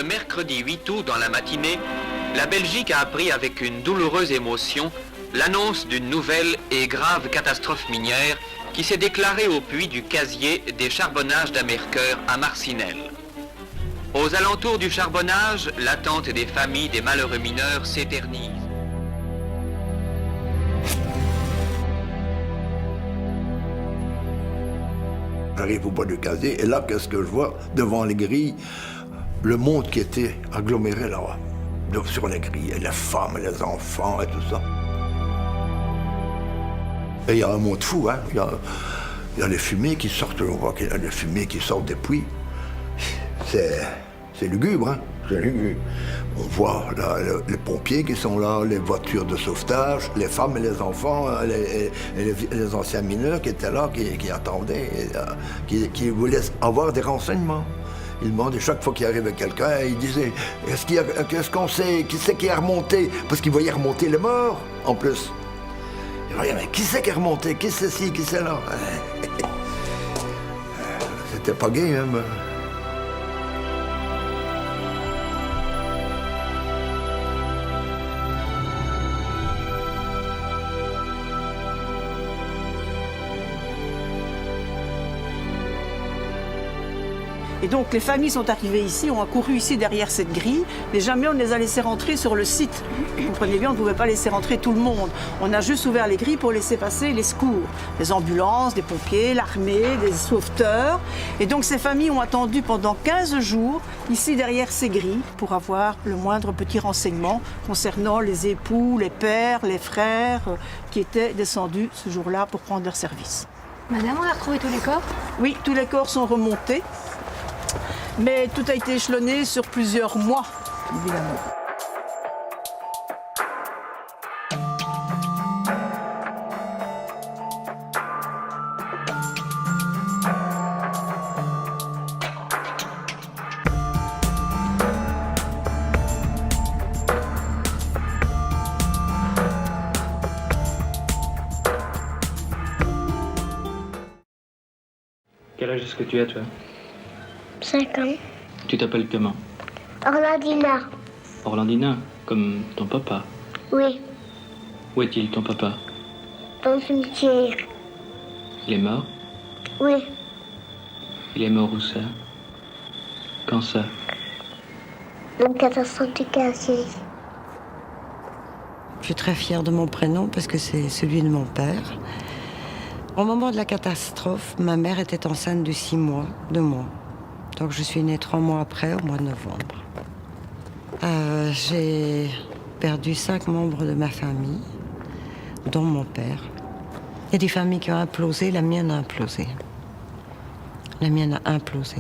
Le mercredi 8 août dans la matinée, la Belgique a appris avec une douloureuse émotion l'annonce d'une nouvelle et grave catastrophe minière qui s'est déclarée au puits du casier des charbonnages d'Amercœur à Marcinelle. Aux alentours du charbonnage, l'attente des familles des malheureux mineurs s'éternise. J'arrive au bois du casier et là, qu'est-ce que je vois devant les grilles? Le monde qui était aggloméré là, sur les grilles, et les femmes, les enfants et tout ça. Et il y a un monde fou, hein. Il y a les fumées qui sortent, on voit qu'il y a les fumées qui sortent des puits. C'est lugubre, hein. C'est lugubre. On voit là, les pompiers qui sont là, les voitures de sauvetage, les femmes et les enfants, les anciens mineurs qui étaient là, qui attendaient, qui voulaient avoir des renseignements. Ils demandaient chaque fois qu'il arrivait quelqu'un, ils disaient qu'est-ce qu'on sait, qui c'est qui est remonté? Parce qu'ils voyaient remonter les morts, en plus. Ils voyaient, mais qui c'est qui est remonté? Qui c'est ci, qui c'est là? C'était pas gai, hein. Et donc les familles sont arrivées ici, ont accouru ici derrière cette grille, mais jamais on ne les a laissés rentrer sur le site. Vous comprenez bien, on ne pouvait pas laisser rentrer tout le monde. On a juste ouvert les grilles pour laisser passer les secours. Les ambulances, des pompiers, l'armée, des sauveteurs. Et donc ces familles ont attendu pendant 15 jours, ici derrière ces grilles, pour avoir le moindre petit renseignement concernant les époux, les pères, les frères qui étaient descendus ce jour-là pour prendre leur service. Madame, on a retrouvé tous les corps? Oui, tous les corps sont remontés. Mais tout a été échelonné sur plusieurs mois, évidemment. Quel âge est-ce que tu as, toi? 5 ans. Tu t'appelles comment? Orlandina. Orlandina, comme ton papa. Oui, Où est-il, ton papa? dans le cimetière. Il est mort? Oui, Il est mort où ça? Quand ça? dans le catastrophe du casier. Je suis très fière de mon prénom parce que c'est celui de mon père. Au moment de la catastrophe, ma mère était enceinte de 6 mois, de moi. Donc je suis née 3 mois après, au mois de novembre. J'ai perdu 5 membres de ma famille, dont mon père. Il y a des familles qui ont implosé, la mienne a implosé. La mienne a implosé.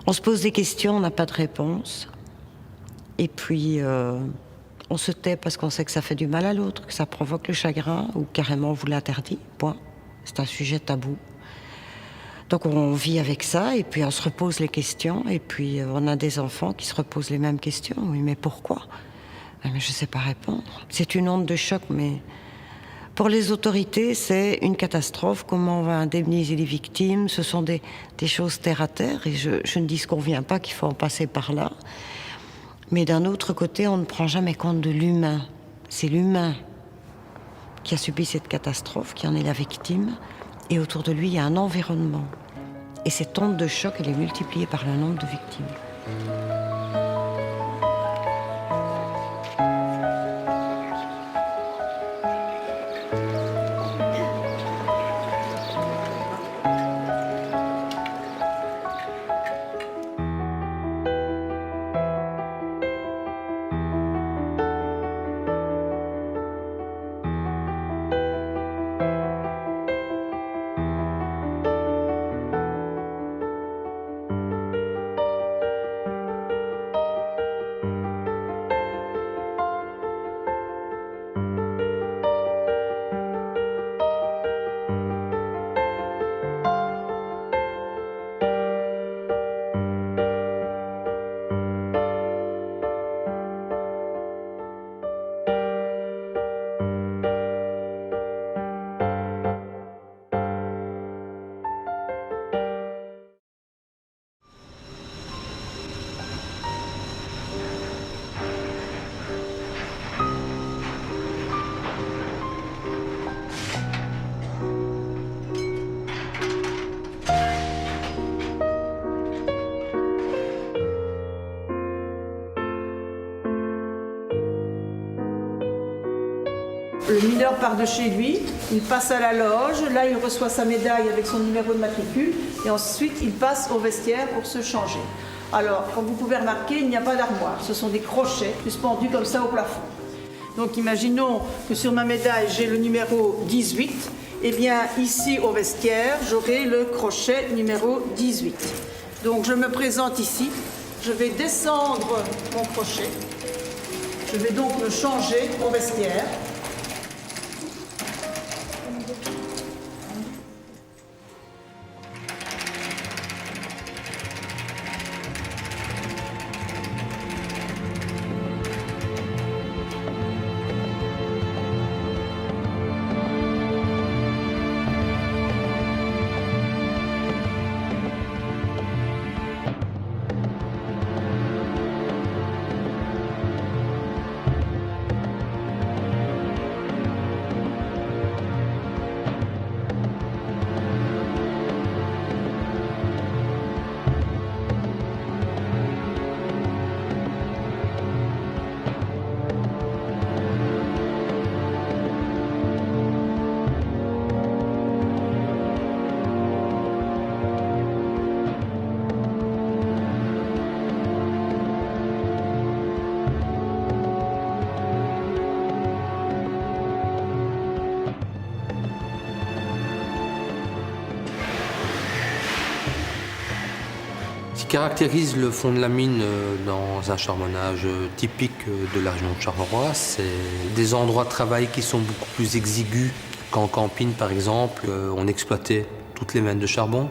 On se pose des questions, on n'a pas de réponse. Et puis, on se tait parce qu'on sait que ça fait du mal à l'autre, que ça provoque le chagrin, ou carrément on vous l'interdit, point. C'est un sujet tabou. Donc on vit avec ça, et puis on se repose les questions, et puis on a des enfants qui se reposent les mêmes questions. Oui, mais pourquoi? Mais je ne sais pas répondre. C'est une onde de choc, mais pour les autorités, c'est une catastrophe. Comment on va indemniser les victimes? Ce sont des choses terre à terre, et je ne disconviens pas qu'il faut en passer par là. Mais d'un autre côté, on ne prend jamais compte de l'humain. C'est l'humain qui a subi cette catastrophe, qui en est la victime, et autour de lui, il y a un environnement. Et cette onde de choc, elle est multipliée par le nombre de victimes. Le mineur part de chez lui, il passe à la loge, là il reçoit sa médaille avec son numéro de matricule et ensuite il passe au vestiaire pour se changer. Alors, comme vous pouvez remarquer, il n'y a pas d'armoire, ce sont des crochets suspendus comme ça au plafond. Donc imaginons que sur ma médaille j'ai le numéro 18, et bien ici au vestiaire j'aurai le crochet numéro 18. Donc je me présente ici, je vais descendre mon crochet, je vais donc me changer au vestiaire. Ce qui caractérise le fond de la mine dans un charbonnage typique de la région de Charleroi, c'est des endroits de travail qui sont beaucoup plus exigus qu'en campine, par exemple. On exploitait toutes les veines de charbon.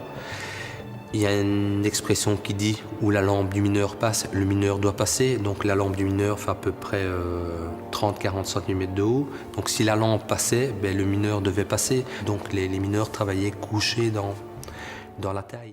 Il y a une expression qui dit « où la lampe du mineur passe, le mineur doit passer ». Donc la lampe du mineur fait à peu près 30-40 cm de haut. Donc si la lampe passait, le mineur devait passer. Donc les mineurs travaillaient couchés dans la taille.